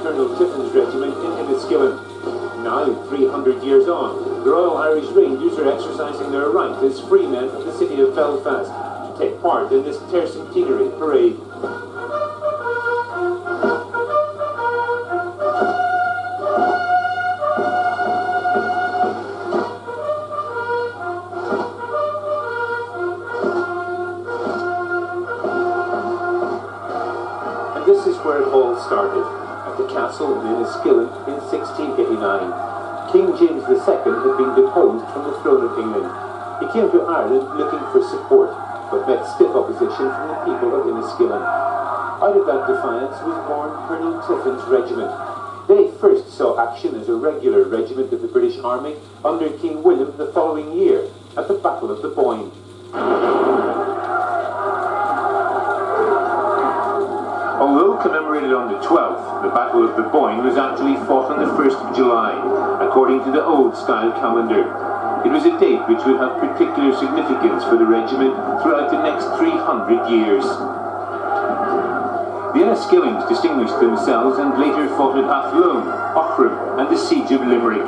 Colonel Tiffin's regiment in Enniskillen. Now, 300 years on, the Royal Irish Rangers are exercising their right as free men of the city of Belfast to take part in this tercentenary parade. And this is where it all started, at the castle in Enniskillen in 1689. King James II had been deposed from the throne of England. He came to Ireland looking for support, but met stiff opposition from the people of Enniskillen. Out of that defiance was born Colonel Tiffin's regiment. They first saw action as a regular regiment of the British Army under King William the following year at the Battle of the Boyne. Although commemorated on the 12th, the Battle of the Boyne was actually fought on the 1st of July, according to the old-style calendar. It was a date which would have particular significance for the regiment throughout the next 300 years. The Enniskillens distinguished themselves and later fought at Athlone, Aughrim and the Siege of Limerick.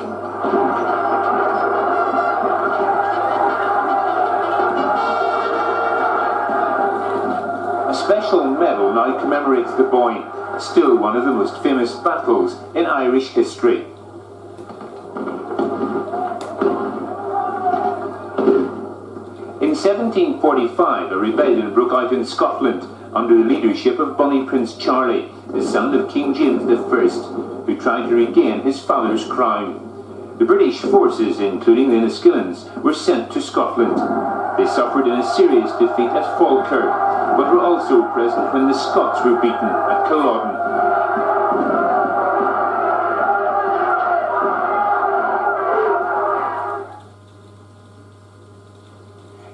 A special medal now commemorates the Boyne, still one of the most famous battles in Irish history. In 1745, a rebellion broke out in Scotland under the leadership of Bonnie Prince Charlie, the son of King James I, who tried to regain his father's crown. The British forces, including the Enniskillens, were sent to Scotland. They suffered in a serious defeat at Falkirk, but were also present when the Scots were beaten at Culloden.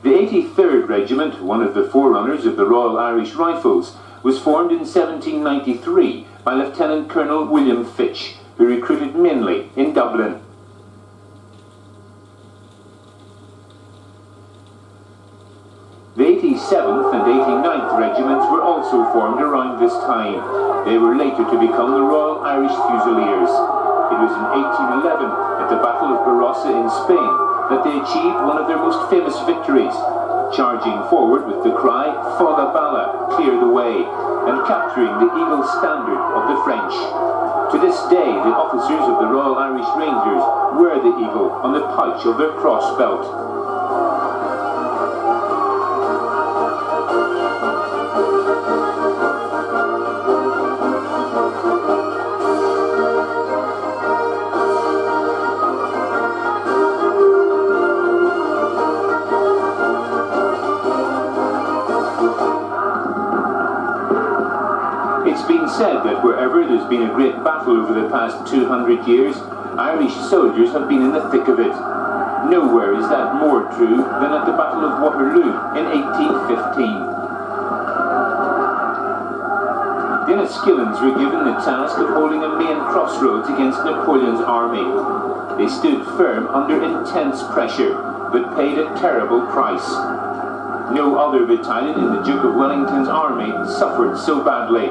The 83rd Regiment, one of the forerunners of the Royal Irish Rifles, was formed in 1793 by Lieutenant Colonel William Fitch, who recruited mainly in Dublin. The 87th and 89th Regiments were also formed around this time. They were later to become the Royal Irish Fusiliers. It was in 1811, at the Battle of Barossa in Spain, that they achieved one of their most famous victories, charging forward with the cry, Fágtha Balla, clear the way, and capturing the Eagle standard of the French. To this day, the officers of the Royal Irish Rangers wear the eagle on the pouch of their cross belt. It's been said that wherever there's been a great battle over the past 200 years, Irish soldiers have been in the thick of it. Nowhere is that more true than at the Battle of Waterloo in 1815. The Enniskillens were given the task of holding a main crossroads against Napoleon's army. They stood firm under intense pressure, but paid a terrible price. No other battalion in the Duke of Wellington's army suffered so badly.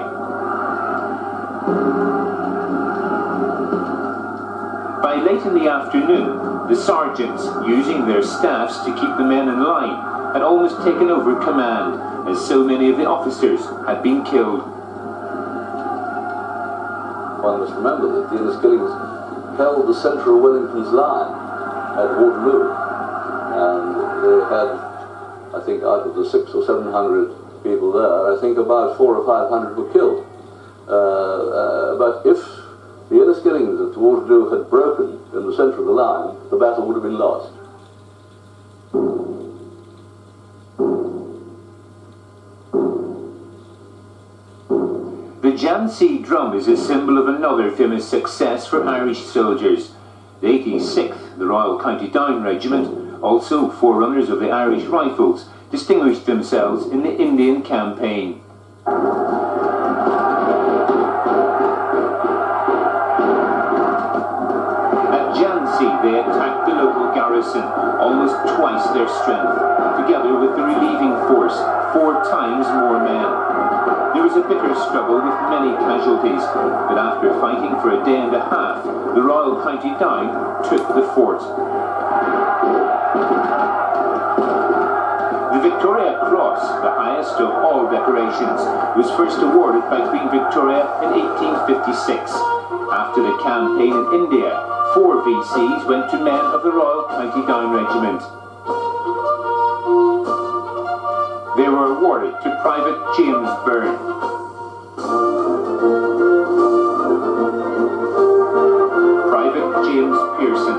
By late in the afternoon, the sergeants, using their staffs to keep the men in line, had almost taken over command, as so many of the officers had been killed. One must remember that the Enniskillens held the centre of Wellington's line at Waterloo, and they had, I think, out of the 600 or 700 people there, I think about 400 or 500 were killed. But if the Enniskillens at Waterloo had broken in the centre of the line, the battle would have been lost. The Jam-Sea drum is a symbol of another famous success for Irish soldiers. The 86th, the Royal County Down Regiment, also forerunners of the Irish Rifles, distinguished themselves in the Indian Campaign. They attacked the local garrison, almost twice their strength, together with the relieving force, 4 times more men. There was a bitter struggle with many casualties, but after fighting for a day and a half, the Royal County Down took the fort. The Victoria Cross, the highest of all decorations, was first awarded by Queen Victoria in 1856. After the campaign in India, 4 VCs went to men of the Royal County Down Regiment. They were awarded to Private James Byrne. Private James Pearson.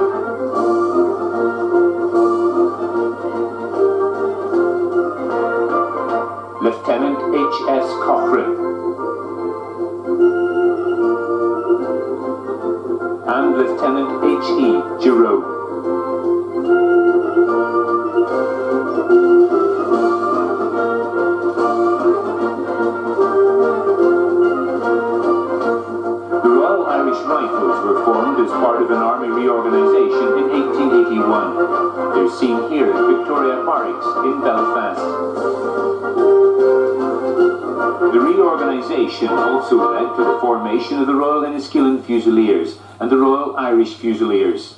Lieutenant H.S. Cochrane. And Lieutenant H.E. Giroux. Rifles were formed as part of an army reorganisation in 1881. They're seen here at Victoria Barracks in Belfast. The reorganisation also led to the formation of the Royal Enniskillen Fusiliers and the Royal Irish Fusiliers.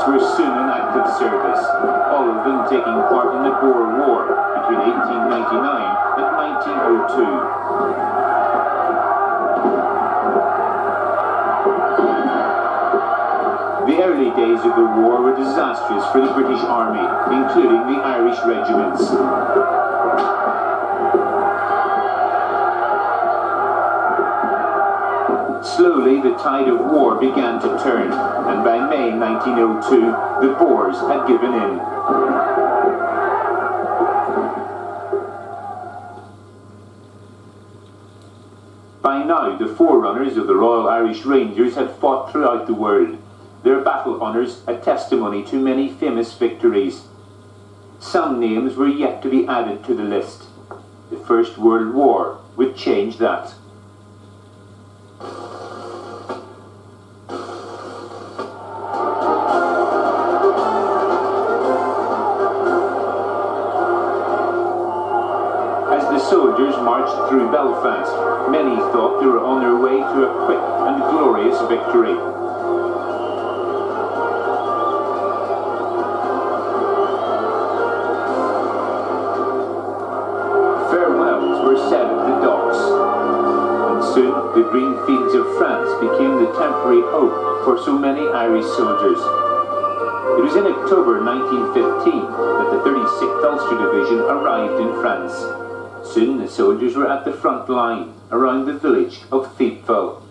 Were soon in active service, all of them taking part in the Boer War between 1899 and 1902. The early days of the war were disastrous for the British Army, including the Irish regiments. Slowly, the tide of war began to turn, and by May 1902, the Boers had given in. By now, the forerunners of the Royal Irish Rangers had fought throughout the world, their battle honours a testimony to many famous victories. Some names were yet to be added to the list. The First World War would change that. Soldiers marched through Belfast. Many thought they were on their way to a quick and glorious victory. Farewells were said at the docks, and soon the green fields of France became the temporary hope for so many Irish soldiers. It was in October 1915 that the 36th Ulster Division arrived in France. Soon the soldiers were at the front line, around the village of Thiepval.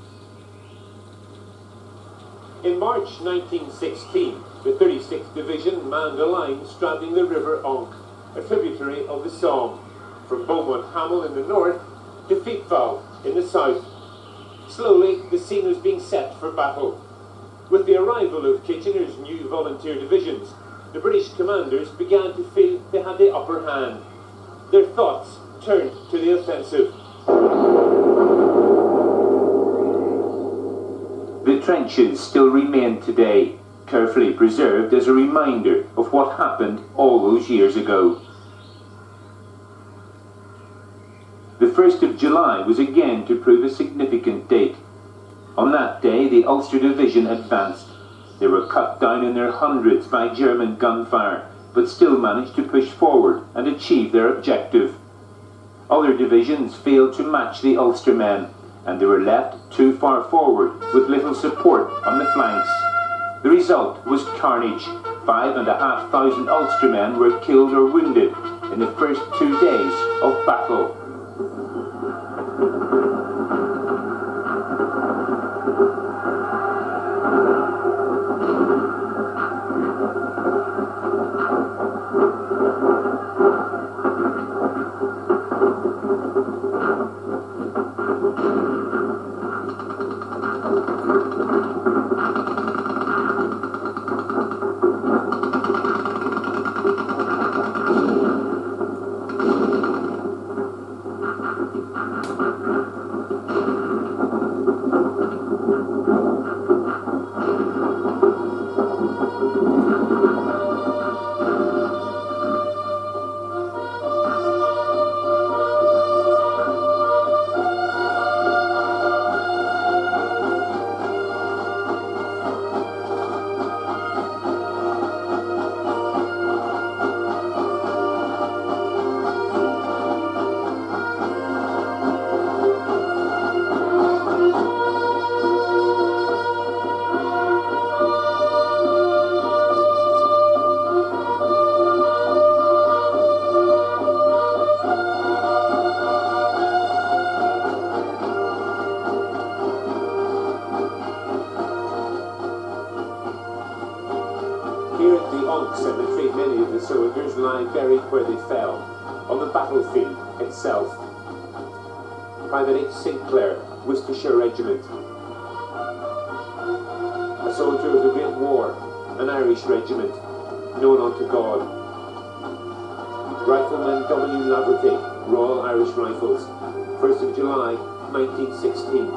In March 1916, the 36th Division manned a line straddling the River Onk, a tributary of the Somme, from Beaumont Hamel in the north to Thiepval in the south. Slowly, the scene was being set for battle. With the arrival of Kitchener's new volunteer divisions, the British commanders began to feel they had the upper hand. Their thoughts turned to the offensive. The trenches still remain today, carefully preserved as a reminder of what happened all those years ago. The 1st of July was again to prove a significant date. On that day, the Ulster Division advanced. They were cut down in their hundreds by German gunfire, but still managed to push forward and achieve their objective. Other divisions failed to match the Ulstermen, and they were left too far forward with little support on the flanks. The result was carnage. 5,500 Ulstermen were killed or wounded in the first 2 days of battle. monk cemetery, many of the soldiers lie buried where they fell, on the battlefield itself. Private H. Sinclair, Worcestershire Regiment. A soldier of the Great War, an Irish regiment, known unto God. Rifleman W. Laverty, Royal Irish Rifles, 1st of July, 1916.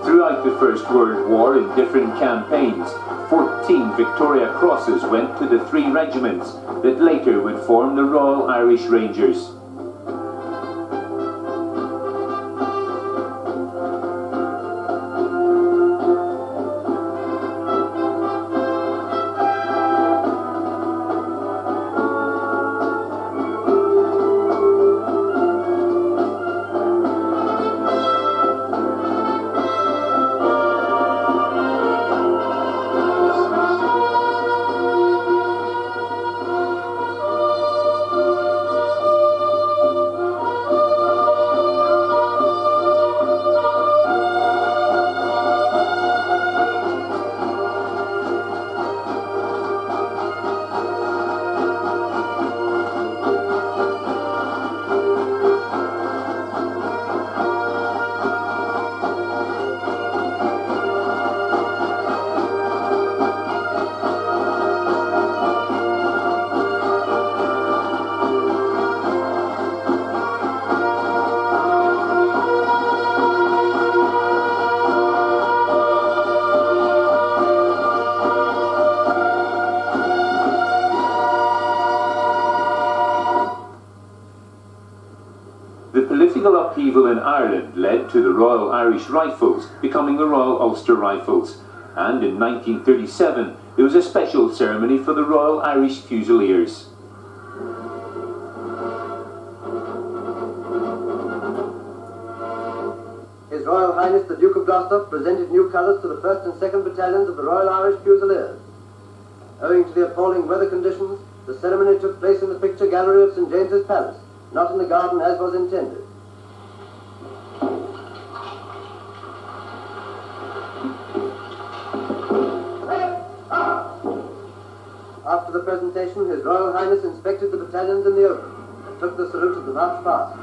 Throughout the First World War, in different campaigns, 14 Victoria Crosses went to the 3 regiments that later would form the Royal Irish Rangers. The political upheaval in Ireland led to the Royal Irish Rifles becoming the Royal Ulster Rifles, and in 1937 there was a special ceremony for the Royal Irish Fusiliers. His Royal Highness the Duke of Gloucester presented new colours to the 1st and 2nd Battalions of the Royal Irish Fusiliers. Owing to the appalling weather conditions, the ceremony took place in the picture gallery of St James's Palace, not in the garden as was intended. After the presentation, His Royal Highness inspected the battalions in the open and took the salute of the march past.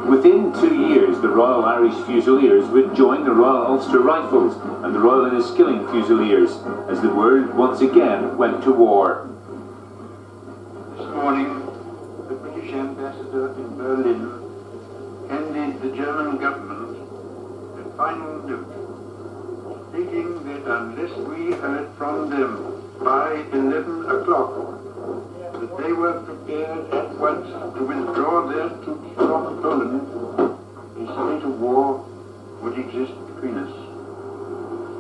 Within 2 years, the Royal Irish Fusiliers would join the Royal Ulster Rifles and the Royal Enniskillen Fusiliers as the world once again went to war. This morning, the British ambassador in Berlin handed the German government a final note, stating that unless we heard from them by 11 o'clock, that they were prepared at once to withdraw their troops from Poland, a state of war would exist between us.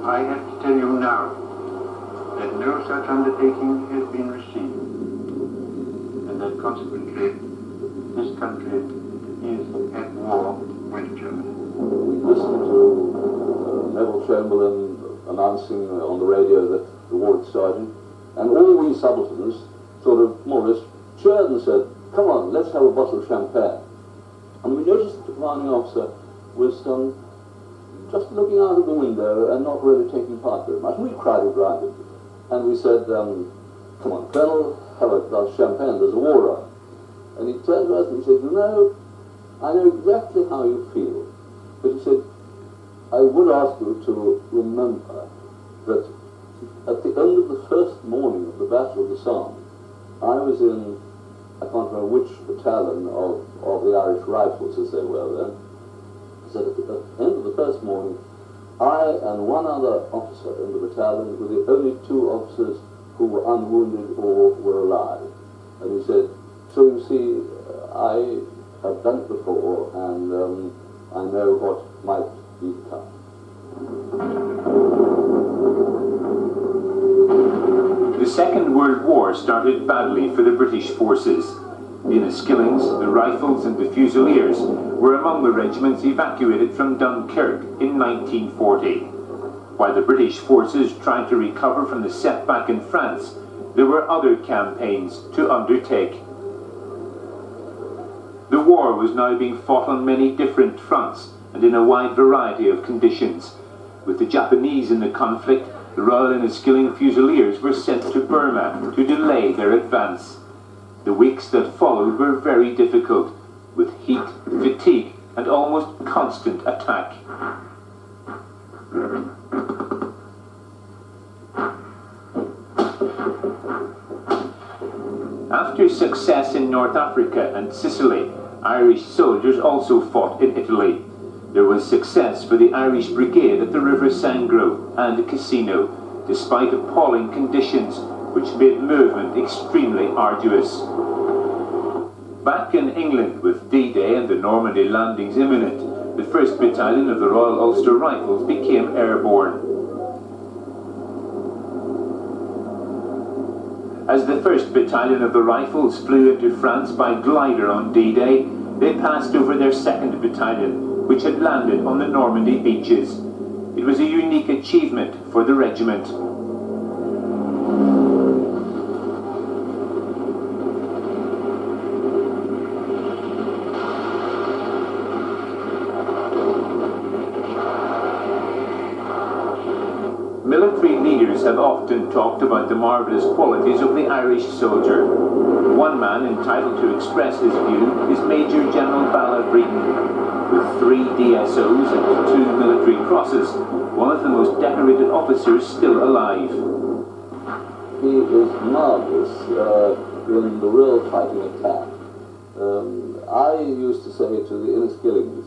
I have to tell you now that no such undertaking has been received, and that consequently this country is at war with Germany. We listened to Neville Chamberlain announcing on the radio that the war had started, and all we subalterns sort of more or less cheered and said, "Come on, let's have a bottle of champagne." And we noticed that the commanding officer was just looking out of the window and not really taking part very much. And we crowded round him. And we said, "Come on, Colonel, have a glass of champagne, there's a war on." And he turned to us and he said, "You know, I know exactly how you feel." But he said, "I would ask you to remember that at the end of the first morning of the Battle of the Somme, I was in, I can't remember which battalion of the Irish Rifles as they were then." He said, at the end of the first morning, I and one other officer in the battalion were the only two officers who were unwounded or were alive. And he said, so you see, I have done it before, and I know what might be to come. The Second World War started badly for the British forces. The Enniskillings, the Rifles and the Fusiliers were among the regiments evacuated from Dunkirk in 1940. While the British forces tried to recover from the setback in France, there were other campaigns to undertake. The war was now being fought on many different fronts and in a wide variety of conditions. With the Japanese in the conflict, the Royal Enniskilling Fusiliers were sent to Burma to delay their advance. The weeks that followed were very difficult, with heat, fatigue, and almost constant attack. After success in North Africa and Sicily, Irish soldiers also fought in Italy. There was success for the Irish Brigade at the River Sangro and Cassino, despite appalling conditions which made movement extremely arduous. Back in England, with D-Day and the Normandy landings imminent, the 1st Battalion of the Royal Ulster Rifles became airborne. As the 1st Battalion of the Rifles flew into France by glider on D-Day, they passed over their 2nd Battalion, which had landed on the Normandy beaches. It was a unique achievement for the regiment. Military leaders have often talked about the marvellous qualities of the Irish soldier. One man entitled to express his view is Major General Bala Breeden. With 3 DSOs and 2 military crosses, one of the most decorated officers still alive. He is marvellous in the real fighting attack. I used to say to the Enniskillings,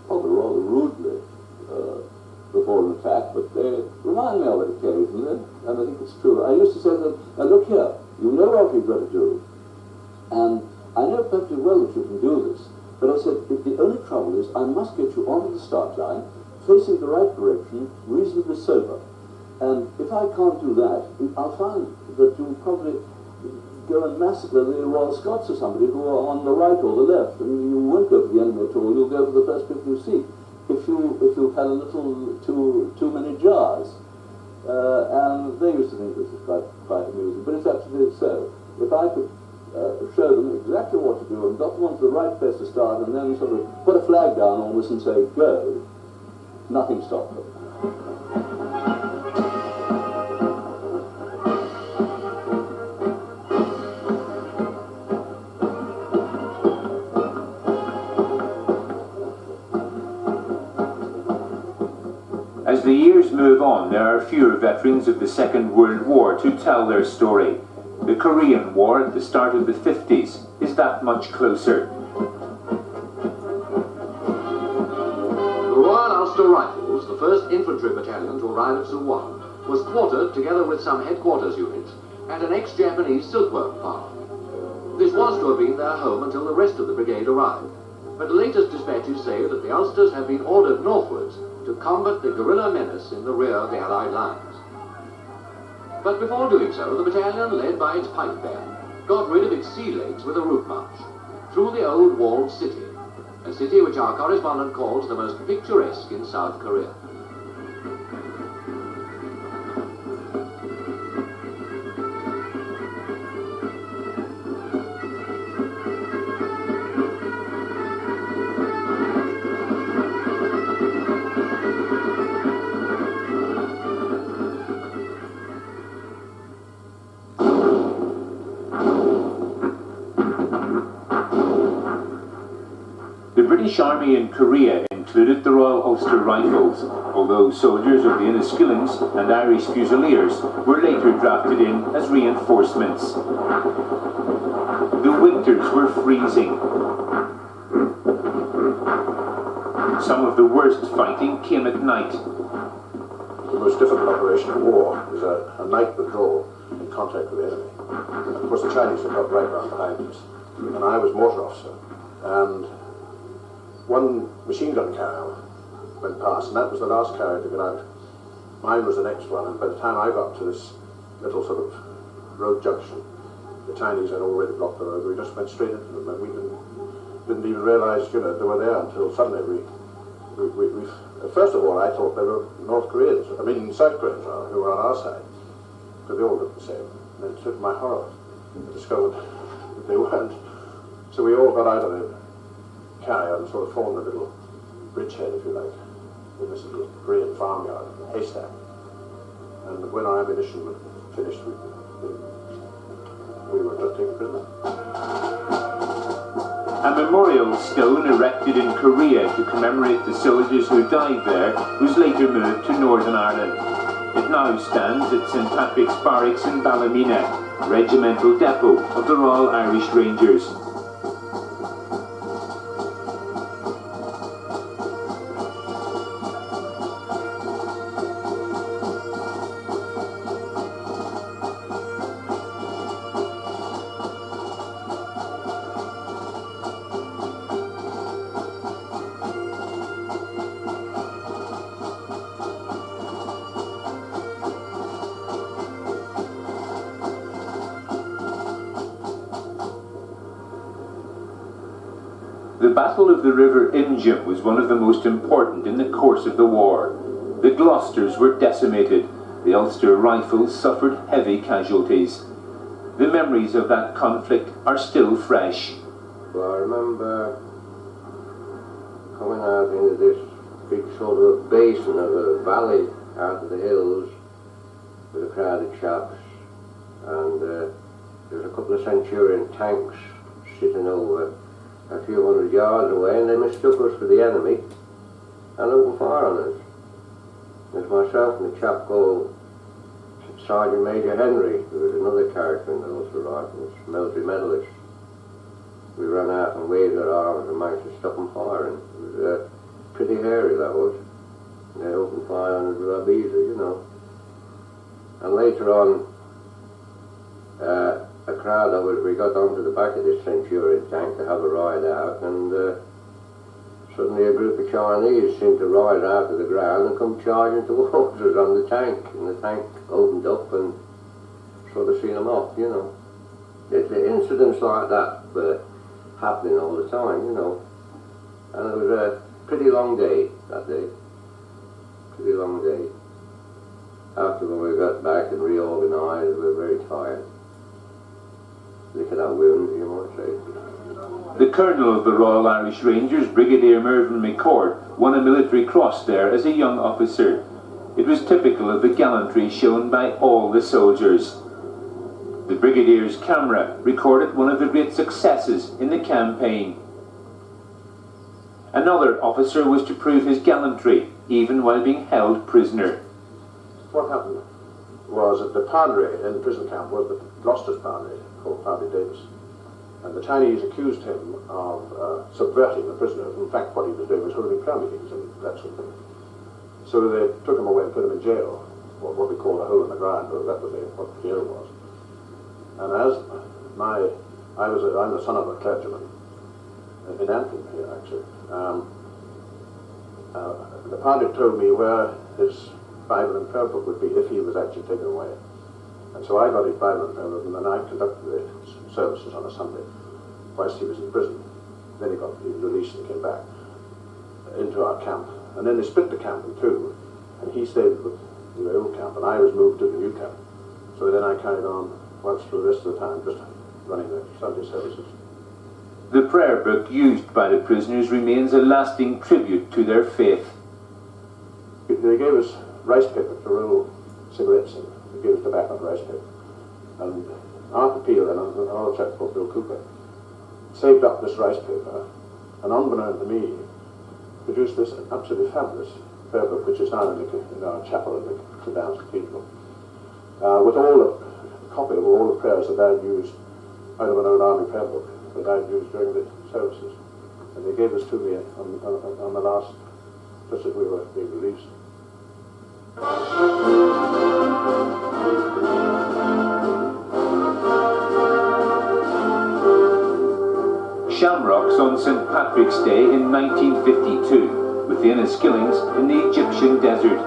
probably rather rudely, before an attack, but they remind me of it occasionally, and I think it's true. I used to say to them, now look here, you know what you've got to do, and I know perfectly well that you can do this, but I said, if the only trouble is I must get you onto the start line, facing the right direction, reasonably sober, and if I can't do that, I'll find that you'll probably go and massacre the Royal Scots or somebody who are on the right or the left, and you won't go for the enemy at all, you'll go for the first people you see. If you've had a little too many jars, and they used to think this is quite amusing, but it's absolutely so. If I could show them exactly what to do and got them onto the right place to start, and then sort of put a flag down almost and say go, nothing stopped them. As the years move on, there are fewer veterans of the Second World War to tell their story. The Korean War at the start of the 50s is that much closer. The Royal Ulster Rifles, the 1st Infantry Battalion to arrive at Suwon, was quartered together with some headquarters units at an ex-Japanese silkworm farm. This was to have been their home until the rest of the brigade arrived, but the latest dispatches say that the Ulsters have been ordered northwards to combat the guerrilla menace in the rear of the Allied lines. But before doing so, the battalion, led by its pipe band, got rid of its sea legs with a route march through the old walled city, a city which our correspondent calls the most picturesque in South Korea. The British Army in Korea included the Royal Ulster Rifles, although soldiers of the Enniskillings and Irish Fusiliers were later drafted in as reinforcements. The winters were freezing. some of the worst fighting came at night. The most difficult operation of war is a night withdrawal in contact with the enemy. And of course the Chinese had got right round behind us. And I was mortar officer. And one machine gun carrier went past, and that was the last carrier to get out. Mine was the next one, and by the time I got to this little sort of road junction, the Chinese had already blocked the road. We just went straight into them, and we didn't even realise, they were there until suddenly we first of all, I thought they were North Koreans, South Koreans who were on our side, because they all looked the same. And then, to my horror, I discovered that they weren't. So we all got out of the carrier and sort of formed a little bridgehead, if you like, in this little Korean farmyard, a haystack. And when our ammunition was finished, we were just taken prisoner. A memorial stone erected in Korea to commemorate the soldiers who died there was later moved to Northern Ireland. It now stands at St Patrick's Barracks in Ballymena, regimental depot of the Royal Irish Rangers. The Battle of the River Imjim was one of the most important in the course of the war. The Gloucesters were decimated. The Ulster Rifles suffered heavy casualties. The memories of that conflict are still fresh. Well, I remember coming out into this big sort of basin of a valley out of the hills with a crowd of chaps, and there was a couple of Centurion tanks sitting over a few hundred yards away, and they mistook us for the enemy and opened fire on us. There's myself and a chap called Sergeant Major Henry, who was another character in the Ulster Rifles, military medalist. We ran out and waved our arms and managed to stop them firing. It was pretty hairy, that was. They opened fire on us with our beezer, And later on, a crowd of us, we got onto the back of this Centurion tank to have a ride out, and suddenly a group of Chinese seemed to rise out of the ground and come charging towards us on the tank, and the tank opened up and sort of seen them off, It's incidents like that were happening all the time, And it was a pretty long day that day. Pretty long day. After when we got back and reorganised, we were very tired. Look at our wounds, you might say. The Colonel of the Royal Irish Rangers, Brigadier Mervyn McCord, won a military cross there as a young officer. It was typical of the gallantry shown by all the soldiers. The Brigadier's camera recorded one of the great successes in the campaign. Another officer was to prove his gallantry, even while being held prisoner. What happened was that the padre in the prison camp was the Gloucester's padre, called Padre Davis. And the Chinese accused him of subverting the prisoners. In fact, what he was doing was holding prayer meetings and that sort of thing. So they took him away and put him in jail, what we call a hole in the ground, or that was what jail was. And as I'm the son of a clergyman in Antrim here, actually. The padre told me where his Bible and prayer book would be if he was actually taken away. And so I got his Bible and prayer book, and then I conducted the services on a Sunday whilst he was in prison. Then he was released and came back into our camp. And then they split the camp in two, and he stayed with the old camp, and I was moved to the new camp. So then I carried on whilst for the rest of the time just running the Sunday services. The prayer book used by the prisoners remains a lasting tribute to their faith. They gave us rice paper to roll cigarettes in. They gave us tobacco and rice paper. And Arthur Peel and another chap called Bill Cooper saved up this rice paper, and unbeknown to me, produced this absolutely fabulous prayer book, which is now in our chapel in the St Anne's Cathedral, with a copy of all the prayers that I'd used out of an old army prayer book that I'd used during the services. And they gave this to me on the last just as we were being released. Shamrocks on St. Patrick's Day in 1952, with the Enniskillings in the Egyptian desert.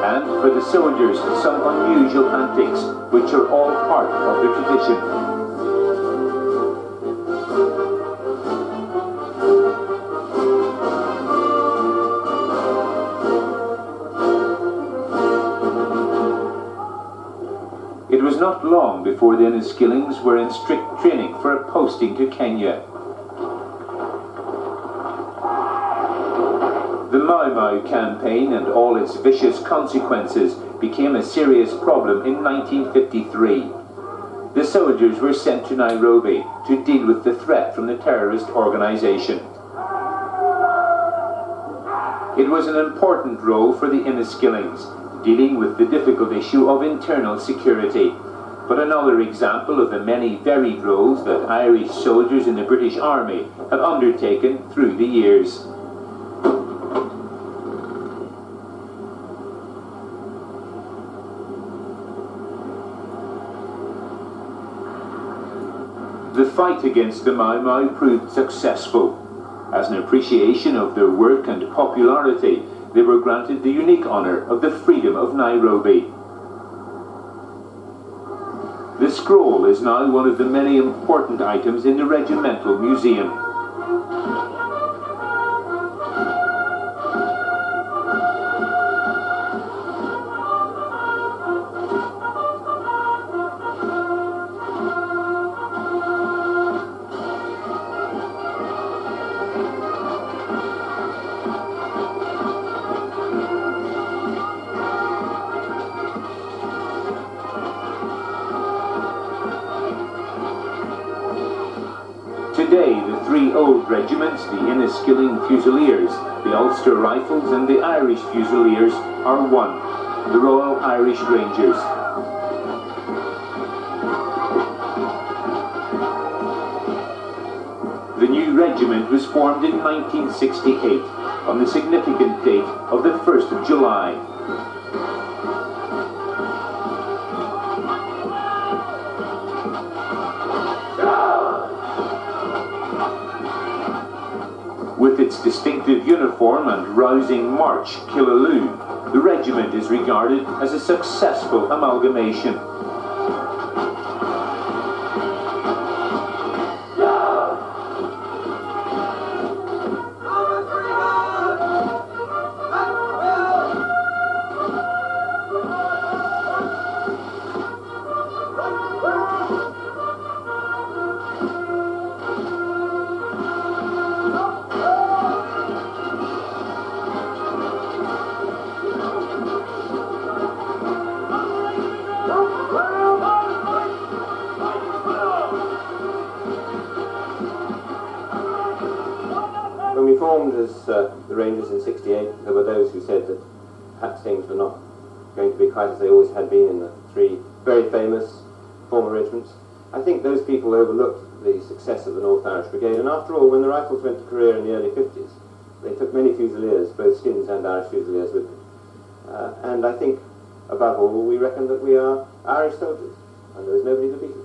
And for the soldiers, some unusual antics, which are all part of the tradition. It was not long before the Enniskillings were in strict training for a posting to Kenya. The Mau Mau campaign and all its vicious consequences became a serious problem in 1953. The soldiers were sent to Nairobi to deal with the threat from the terrorist organization. It was an important role for the Enniskillings, dealing with the difficult issue of internal security, but another example of the many varied roles that Irish soldiers in the British Army have undertaken through the years. The fight against the Mau Mau proved successful. As an appreciation of their work and popularity, they were granted the unique honour of the Freedom of Nairobi. The scroll is now one of the many important items in the Regimental Museum. Today, the three old regiments, the Enniskilling Fusiliers, the Ulster Rifles and the Irish Fusiliers, are one, the Royal Irish Rangers. The new regiment was formed in 1968, on the significant date of the 1st of July. With its distinctive uniform and rousing march, Killaloo, the regiment is regarded as a successful amalgamation. When we formed as the Rangers in '68, there were those who said that perhaps things were not going to be quite as they always had been in the three very famous former regiments. I think those people overlooked the success of the North Irish Brigade, and after all, when the Rifles went to Korea in the early 50s, they took many Fusiliers, both Skins and Irish Fusiliers, with them. And I think, above all, we reckon that we are Irish soldiers, and there is nobody to beat us.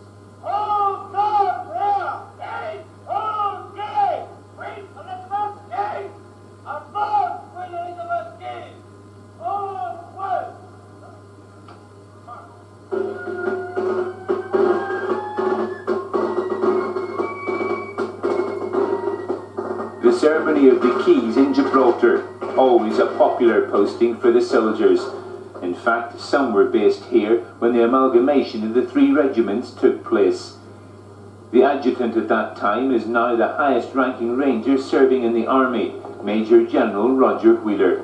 The ceremony of the Keys in Gibraltar, always a popular posting for the soldiers. In fact, some were based here when the amalgamation of the three regiments took place. The adjutant at that time is now the highest ranking ranger serving in the army, Major General Roger Wheeler.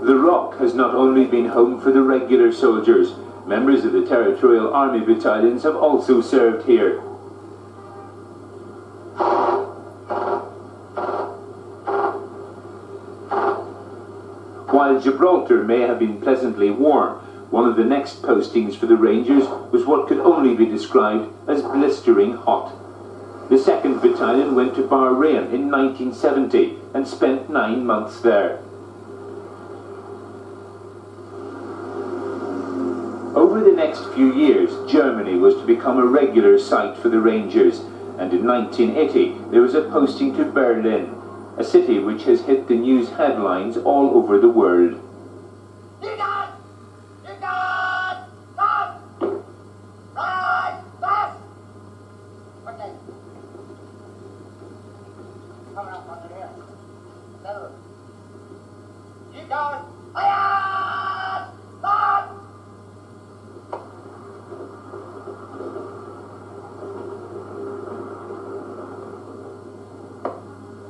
The Rock has not only been home for the regular soldiers, members of the Territorial Army battalions have also served here. While Gibraltar may have been pleasantly warm, one of the next postings for the Rangers was what could only be described as blistering hot. The 2nd Battalion went to Bahrain in 1970 and spent 9 months there. Over the next few years, Germany was to become a regular site for the Rangers, and in 1980 there was a posting to Berlin, a city which has hit the news headlines all over the world.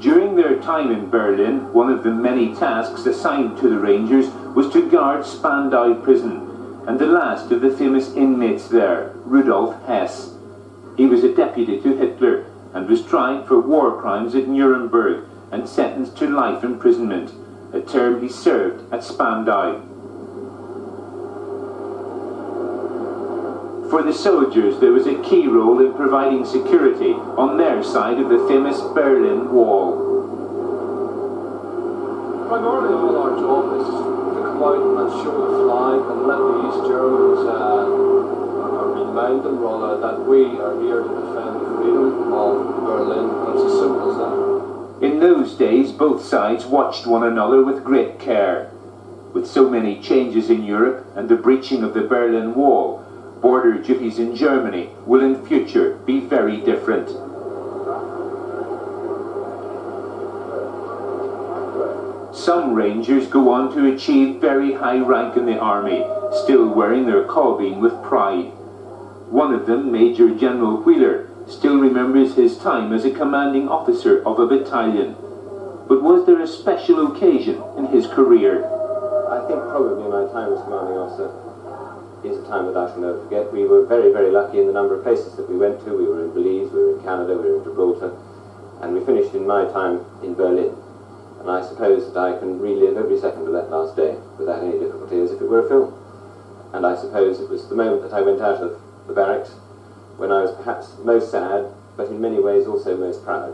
During their time in Berlin, one of the many tasks assigned to the Rangers was to guard Spandau prison, and the last of the famous inmates there, Rudolf Hess. He was a deputy to Hitler and was tried for war crimes at Nuremberg and sentenced to life imprisonment, a term he served at Spandau. For the soldiers, there was a key role in providing security on their side of the famous Berlin Wall. Primarily all our job is to come out and show the flag and let the East Germans remind them rather that we are here to defend the freedom of Berlin, and it's as simple as that. In those days, both sides watched one another with great care. With so many changes in Europe and the breaching of the Berlin Wall, border duties in Germany will in future be very different. Some Rangers go on to achieve very high rank in the army, still wearing their caubeen with pride. One of them, Major General Wheeler, still remembers his time as a commanding officer of a battalion. But was there a special occasion in his career? I think probably my time as commanding officer is a time that I shall never forget. We were very, very lucky in the number of places that we went to. We were in Belize, we were in Canada, we were in Gibraltar, and we finished in my time in Berlin. And I suppose that I can relive every second of that last day without any difficulty as if it were a film. And I suppose it was the moment that I went out of the barracks when I was perhaps most sad, but in many ways also most proud.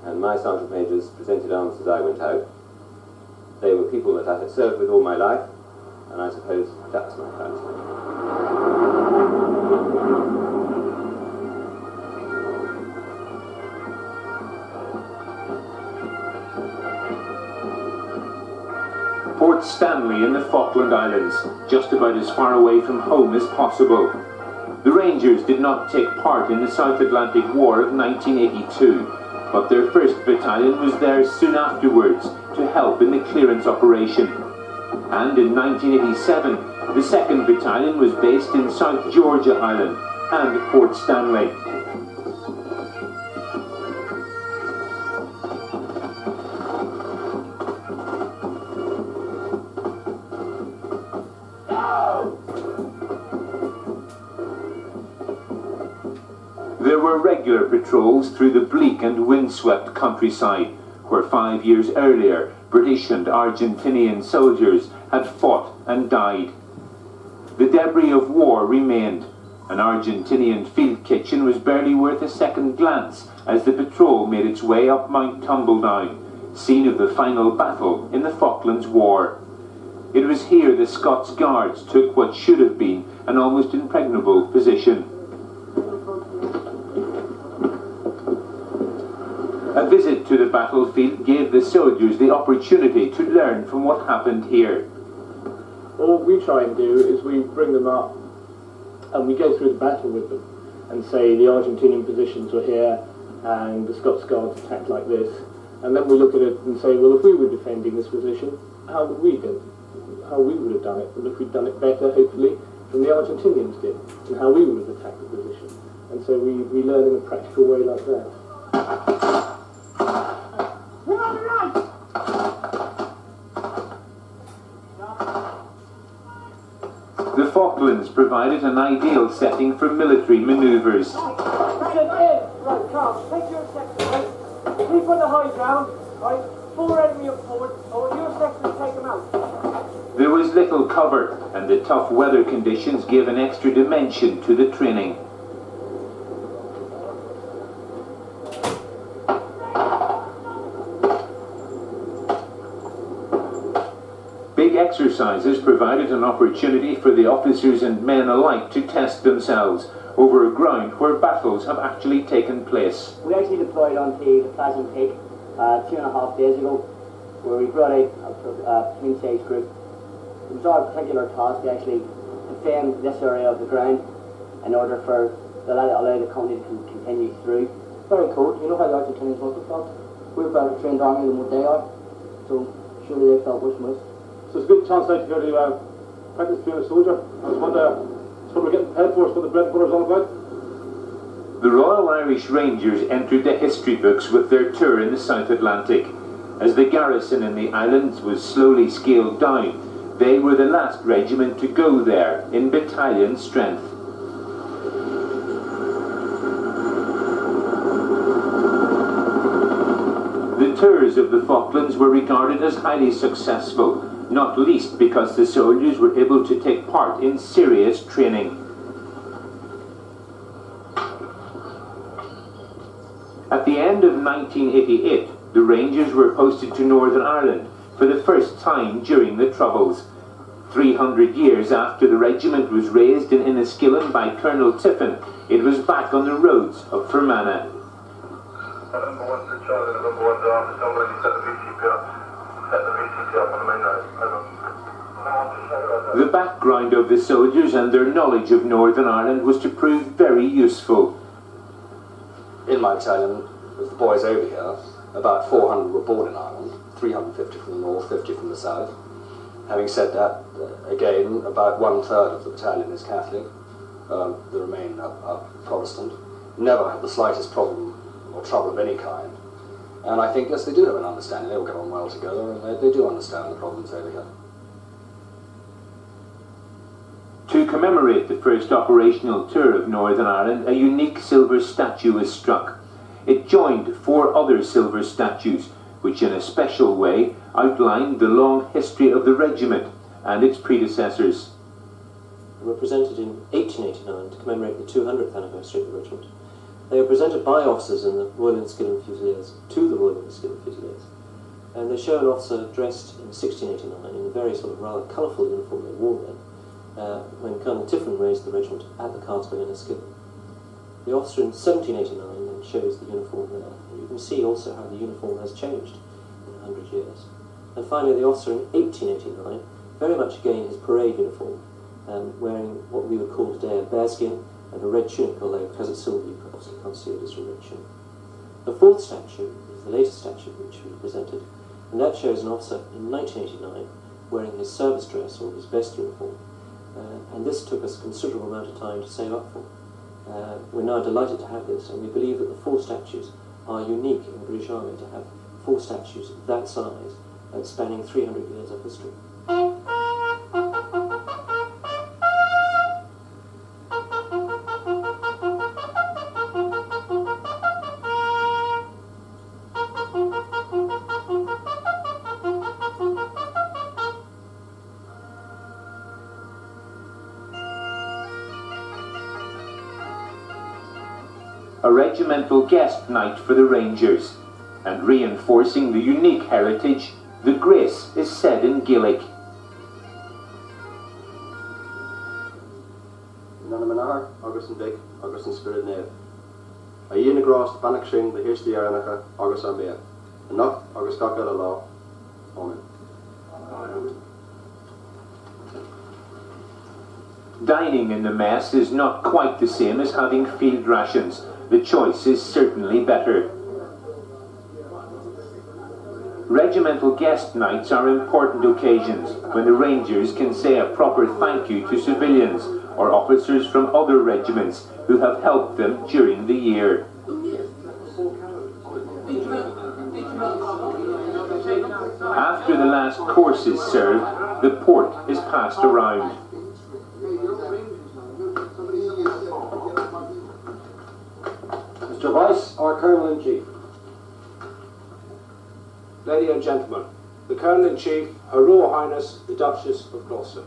And my sergeant majors presented arms as I went out. They were people that I had served with all my life, and I suppose that was my proudest moment. Port Stanley in the Falkland Islands, just about as far away from home as possible. The Rangers did not take part in the South Atlantic War of 1982, but their 1st Battalion was there soon afterwards to help in the clearance operation. And in 1987, the 2nd Battalion was based in South Georgia Island and Port Stanley. There were regular patrols through the bleak and windswept countryside, where 5 years earlier British and Argentinian soldiers had fought and died. The debris of war remained. An Argentinian field kitchen was barely worth a second glance as the patrol made its way up Mount Tumbledown, scene of the final battle in the Falklands War. It was here the Scots Guards took what should have been an almost impregnable position. A visit to the battlefield gave the soldiers the opportunity to learn from what happened here. All we try and do is we bring them up and we go through the battle with them and say the Argentinian positions were here and the Scots Guards attacked like this. And then we look at it and say, well, if we were defending this position, how would we do it? How we would have done it, and if we'd done it better, hopefully, than the Argentinians did, and how we would have attacked the position. And so we learn in a practical way like that. The Falklands provided an ideal setting for military manoeuvres. Right, Carl, take your section, right? Keep on the high ground, right? 4 enemy up forward, or your section take them out. There was little cover, and the tough weather conditions gave an extra dimension to the training. Big exercises provided an opportunity for the officers and men alike to test themselves over a ground where battles have actually taken place. We actually deployed onto the Pleasant Peak 2.5 days ago, where we brought out a twin-stage group. It was our particular task to actually defend this area of the ground in order for allow the company to continue through. Very cool. You know how the Argentinians must have felt? We're better trained army than what they are, so surely they felt worse than us. So it's a good chance out to go to practice being a soldier. That's what we're getting paid for, it's what the bread and butter is all about. The Royal Irish Rangers entered the history books with their tour in the South Atlantic. As the garrison in the islands was slowly scaled down, they were the last regiment to go there in battalion strength. The tours of the Falklands were regarded as highly successful, not least because the soldiers were able to take part in serious training. At the end of 1988, the Rangers were posted to Northern Ireland for the first time during the Troubles. 300 years after the regiment was raised in Enniskillen by Colonel Tiffin, it was back on the roads of Fermanagh. The background of the soldiers and their knowledge of Northern Ireland was to prove very useful. In my battalion, with the boys over here, about 400 were born in Ireland, 350 from the north, 50 from the south. Having said that, again, about 1/3 of the battalion is Catholic, the remainder are Protestant. Never had the slightest problem or trouble of any kind. And I think, yes, they do have an understanding, they all get on well together, and they do understand the problems over here. To commemorate the first operational tour of Northern Ireland, a unique silver statue was struck. It joined 4 other silver statues, which in a special way outlined the long history of the regiment and its predecessors. They were presented in 1889 to commemorate the 200th anniversary of the regiment. They were presented by officers in the Royal Enniskillen Fusiliers to the Royal Enniskillen Fusiliers. And they show an officer dressed in 1689 in a very sort of rather colourful uniform they wore then, when Colonel Tiffin raised the regiment at the castle in Enniskillen. The officer in 1789 then shows the uniform there. And you can see also how the uniform has changed in 100 years. And finally the officer in 1889, very much again his parade uniform, wearing what we would call today a bearskin and a red tunic, although because it's silver you obviously can't see it as a red tunic. The 4th statue is the latest statue which we presented, and that shows an officer in 1989 wearing his service dress or his best uniform. And this took us a considerable amount of time to save up for. We're now delighted to have this, and we believe that the 4 statues are unique in the British Army to have 4 statues of that size and spanning 300 years of history. A regimental guest night for the Rangers, and reinforcing the unique heritage, the grace is said in Gaelic. Nanamanar, August and Dick, August and Spirit Nave. A yin across Bannock Shin, the Hirsti Aranacha, August Armea. Enough, August Gaka the Law. Amen. Dining in the mess is not quite the same as having field rations. The choice is certainly better. Regimental guest nights are important occasions when the Rangers can say a proper thank you to civilians or officers from other regiments who have helped them during the year. After the last course is served, the port is passed around. Mr. Vice, our Colonel-in-Chief. Ladies and gentlemen, the Colonel-in-Chief, Her Royal Highness, the Duchess of Gloucester.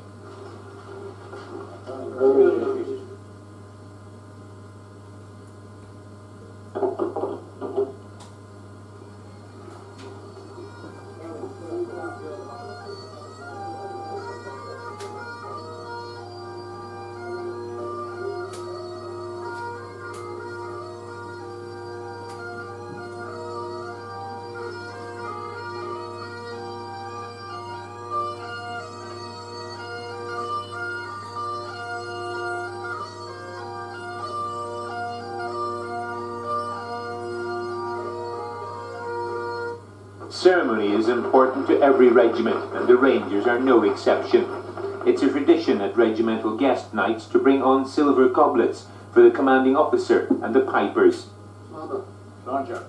Ceremony is important to every regiment, and the Rangers are no exception. It's a tradition at regimental guest nights to bring on silver goblets for the commanding officer and the pipers. Roger.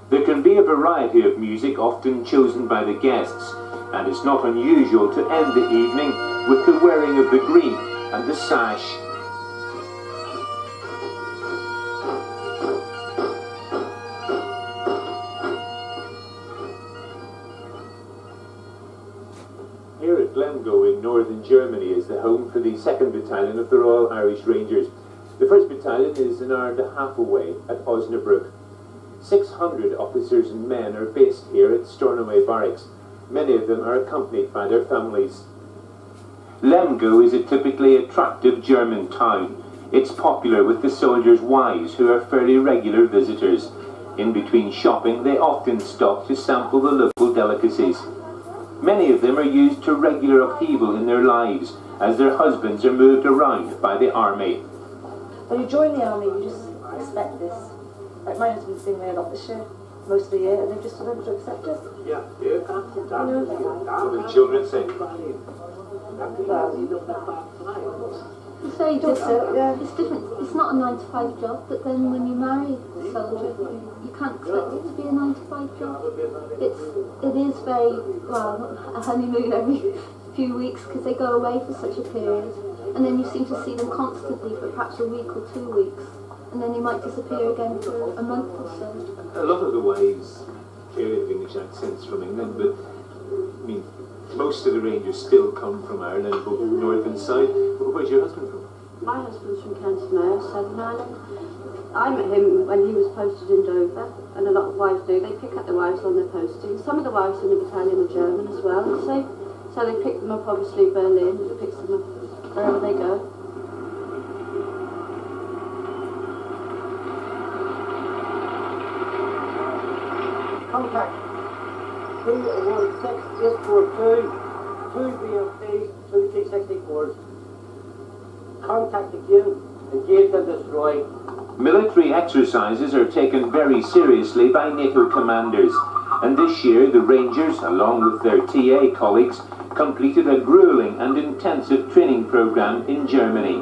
There can be a variety of music often chosen by the guests, and it's not unusual to end the evening with the wearing of the green and the sash. Here at Lemgo in northern Germany is the home for the 2nd Battalion of the Royal Irish Rangers. The 1st Battalion is an hour and a half away at Osnabrück. 600 officers and men are based here at Stornoway Barracks. Many of them are accompanied by their families. Lemgo is a typically attractive German town. It's popular with the soldiers' wives, who are fairly regular visitors. In between shopping, they often stop to sample the local delicacies. Many of them are used to regular upheaval in their lives, as their husbands are moved around by the army. When you join the army, you just expect this. Like my husband's been here a lot this year, most of the year, and they've just been able to accept it. Yeah. What do the children say? It's very different. It's different. It's not a 9-to-5 job, but then when you marry a soldier, you can't expect it to be a 9-to-5 job. It is very, well, a honeymoon every few weeks because they go away for such a period, and then you seem to see them constantly for perhaps a week or 2 weeks, and then they might disappear again for a month or so. A lot of the wives carry English accents from England, but I mean, most of the Rangers still come from Ireland, both north and south. Where's your husband from? My husband's from County Mayo, Southern Ireland. I met him when he was posted in Dover, and a lot of wives do. They pick up the wives on their posting. Some of the wives in the battalion are German as well, so they pick them up, obviously, Berlin, picks them up wherever they go. Contact 216-842, 2 BFDs, 2 T-64s. Contact the queue, engage and destroy. Military exercises are taken very seriously by NATO commanders, and this year the Rangers, along with their TA colleagues, completed a grueling and intensive training program in Germany.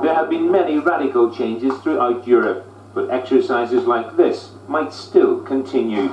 There have been many radical changes throughout Europe, but exercises like this might still continue.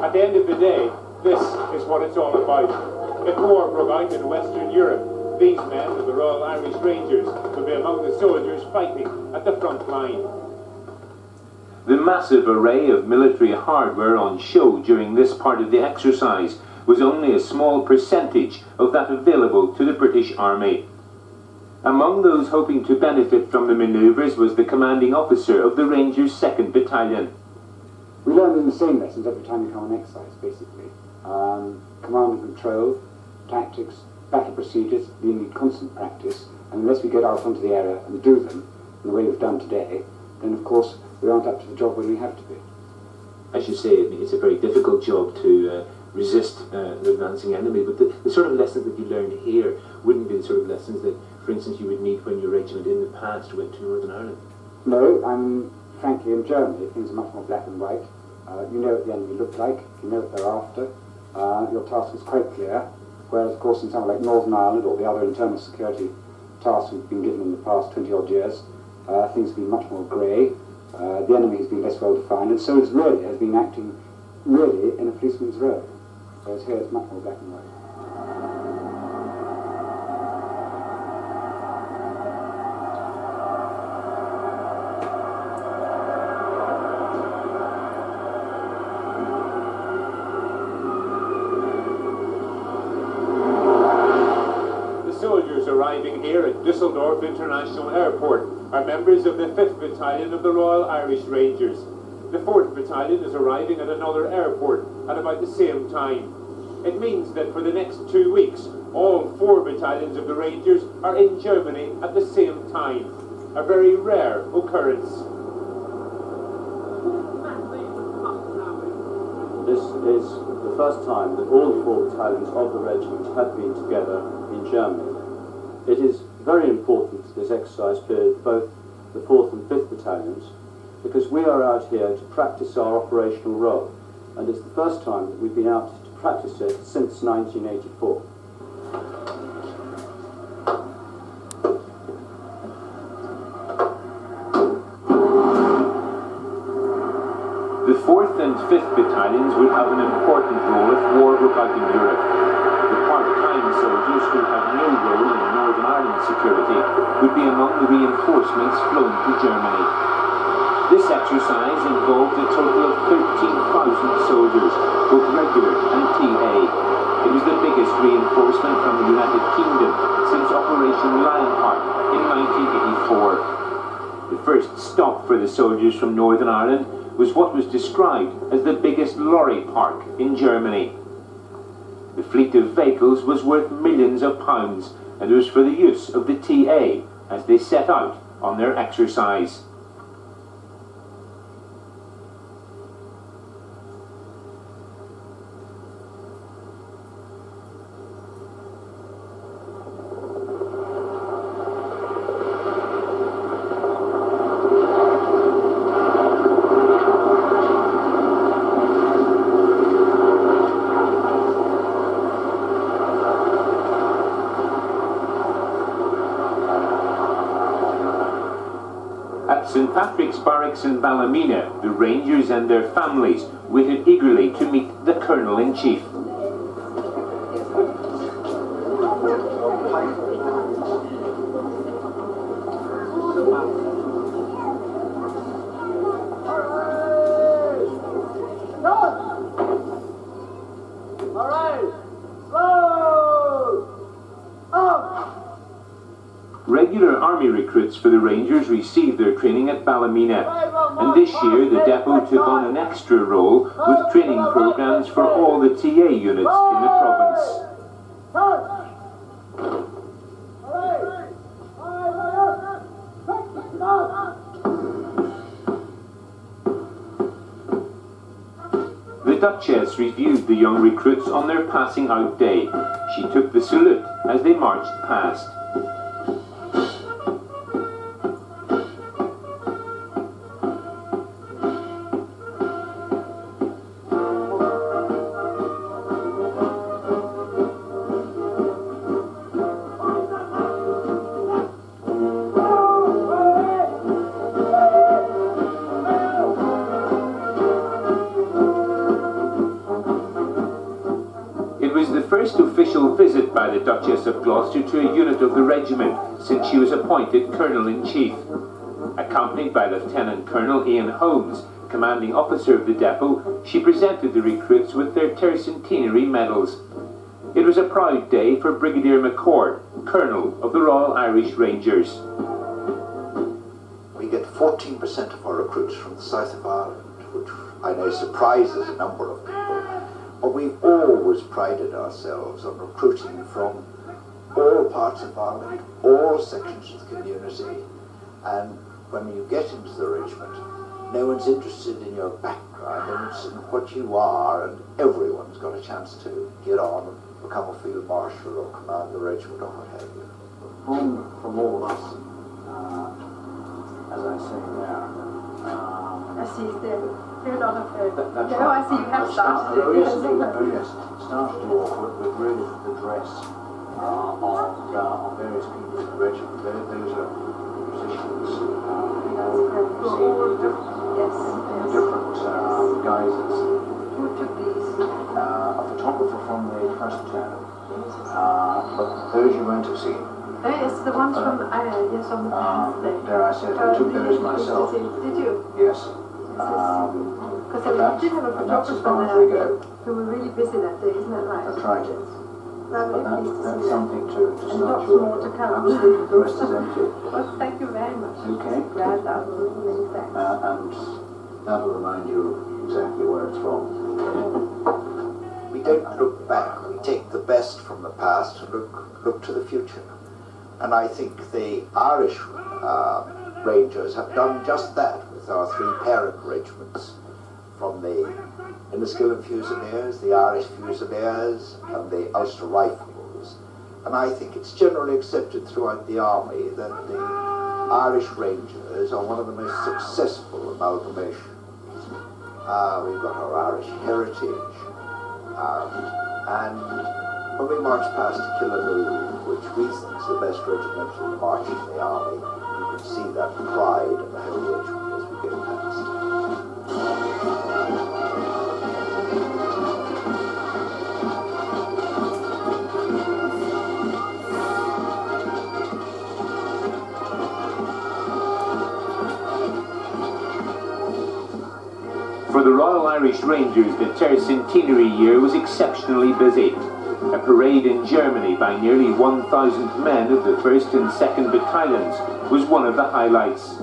At the end of the day, this is what it's all about. If war broke out in Western Europe, these men of the Royal Irish Rangers would be among the soldiers fighting at the front line. The massive array of military hardware on show during this part of the exercise was only a small percentage of that available to the British Army. Among those hoping to benefit from the manoeuvres was the commanding officer of the Rangers' 2nd Battalion. We learn the same lessons every time we come on exercise, basically. Command and control, tactics, battle procedures, they need constant practice, and unless we get out onto the area and do them in the way we've done today, then of course we aren't up to the job when we have to be. As you say, I mean, it's a very difficult job to resist the advancing enemy, but the sort of lessons that you learn here wouldn't be the sort of lessons that, for instance, you would meet when your regiment in the past went to Northern Ireland. No, frankly, in Germany, things are much more black and white. You know what the enemy look like, you know what they're after, your task is quite clear, whereas, of course, in somewhere like Northern Ireland or the other internal security tasks we've been given in the past 20-odd years, things have been much more grey, the enemy has been less well defined, and so has been acting really in a policeman's role, whereas here it's much more black and white. Arriving here at Düsseldorf International Airport are members of the 5th Battalion of the Royal Irish Rangers. The 4th Battalion is arriving at another airport at about the same time. It means that for the next 2 weeks, all 4 battalions of the Rangers are in Germany at the same time. A very rare occurrence. This is the first time that all 4 battalions of the regiment have been together in Germany. It is very important, this exercise period, both the 4th and 5th battalions, because we are out here to practice our operational role, and it's the first time that we've been out to practice it since 1984. The 4th and 5th battalions would have an important role if war broke out in Europe. The part-time soldiers who have no role in Northern Ireland security would be among the reinforcements flown to Germany. This exercise involved a total of 13,000 soldiers, both regular and TA. It was the biggest reinforcement from the United Kingdom since Operation Lionheart in 1984. The first stop for the soldiers from Northern Ireland was what was described as the biggest lorry park in Germany. The fleet of vehicles was worth millions of pounds, and it was for the use of the TA as they set out on their exercise. St. Patrick's Barracks in Ballymena, the Rangers and their families waited eagerly to meet the Colonel-in-Chief. Regular army recruits for the Rangers received their training at Ballymena, and this year the depot took on an extra role with training programs for all the TA units in the province. The Duchess reviewed the young recruits on their passing out day. She took the salute as they marched past. First official visit by the Duchess of Gloucester to a unit of the regiment since she was appointed Colonel-in-Chief. Accompanied by Lieutenant Colonel Ian Holmes, commanding officer of the depot, she presented the recruits with their tercentenary medals. It was a proud day for Brigadier McCord, Colonel of the Royal Irish Rangers. We get 14% of our recruits from the south of Ireland, which I know surprises a number of people. But we've always prided ourselves on recruiting from all parts of Ireland, all sections of the community, and when you get into the regiment, no one's interested in your background, and it's in what you are, and everyone's got a chance to get on and become a field marshal or command the regiment or what have you. From all of us, as I say there. I see there are a lot of. That's I see you have started. Oh yes, started off with really the dress on various people in the regiment. Those are musicians, different guises. Who took these? A photographer from the first term, but those you won't have seen. Yes, the ones from yes on the past day. There I said I took those myself. Did you? Yes. Because we did have a photographer there who were really busy that day, isn't that right? That's right. Lovely, pleased to That's see something to and start lots your. more to come. Absolutely, the rest is empty. Well, thank you very much. Okay. Glad that was many thanks. And that'll remind you exactly where it's from. We don't look back, we take the best from the past and look to the future. And I think the Irish Rangers have done just that with our three parent regiments from the Enniskillen Fusiliers, the Irish Fusiliers and the Ulster Rifles. And I think it's generally accepted throughout the army that the Irish Rangers are one of the most successful amalgamations. We've got our Irish heritage, and when we march past Killanoo, which we think is the best regimental march in the army, you can see that pride in the whole regiment as we go past. For the Royal Irish Rangers, the tercentenary year was exceptionally busy. A parade in Germany by nearly 1,000 men of the 1st and 2nd Battalions was one of the highlights.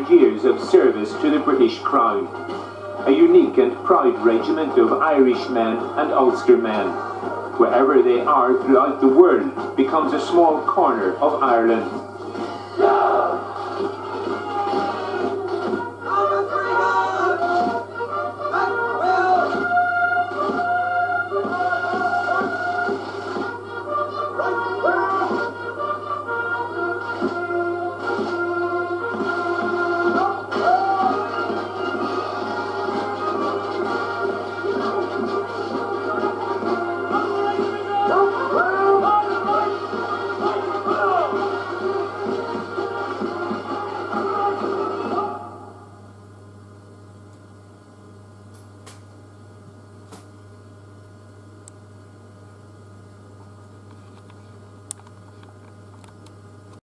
Years of service to the British Crown. A unique and proud regiment of Irishmen and Ulster men. Wherever they are throughout the world becomes a small corner of Ireland.